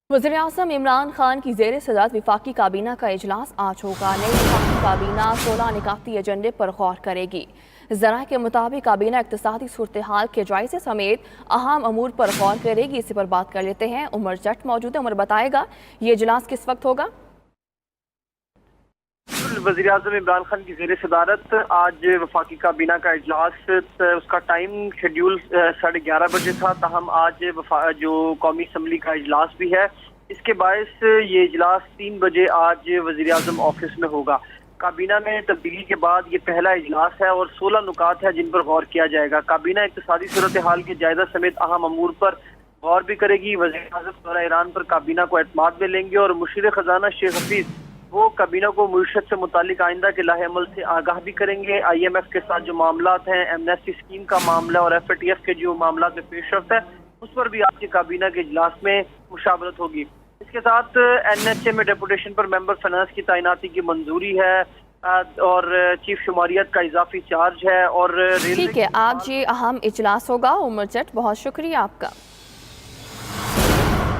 वज़ीर-ए-आज़म इमरान खान की ज़ेर सदारत वफाकी काबीना का इजलास आज होगा। नई वफाकी काबीना 16 निकाती एजेंडे पर गौर करेगी। ज़राए के मुताबिक काबीना इक़्तिसादी सूरत हाल के जायज़े समेत अहम अमूर पर गौर करेगी। इसी पर बात कर लेते हैं, उमर जट मौजूद है। उमर बताएगा ये इजलास किस वक्त होगा? वज़ीर-ए-आज़म इमरान खान की ज़ेर सदारत आज वफाकी काबीना का इजलास, उसका टाइम शेड्यूल 11:30 बजे था, ताहम आज जो कौमी असम्बली का इजलास भी है, इसके बायस ये इजलास 3 बजे आज वज़ीर-ए-आज़म ऑफिस में होगा। काबीना में तब्दीली के बाद ये पहला इजलास है और 16 नुकात है जिन पर गौर किया जाएगा। काबीना इक़्तिसादी सूरत हाल के जायज़ा समेत अहम अमूर पर गौर भी करेगी। वज़ीर-ए-आज़म दौरा ईरान पर काबीना को एतमाद में लेंगे और मुशीर ख़जाना शेख हफीज़ वो काबीना को मईशत से मुतालिक आइंदा के लाहे अमल से आगाह भी करेंगे। IMF के साथ जो मामलात हैं, एमनेस्टी स्कीम का मामला और FATF के जो मामलात में पेशरफ्त है, उस पर भी आज की काबीना के इजलास में मुशावरत होगी। इसके साथ NHA में डेपुटेशन पर मेंबर फाइनेंस की तैनाती की मंजूरी है और चीफ शुमारियत का इजाफी चार्ज है और ठीक है, आज ये अहम इजलास होगा। उमर जट, बहुत शुक्रिया आपका।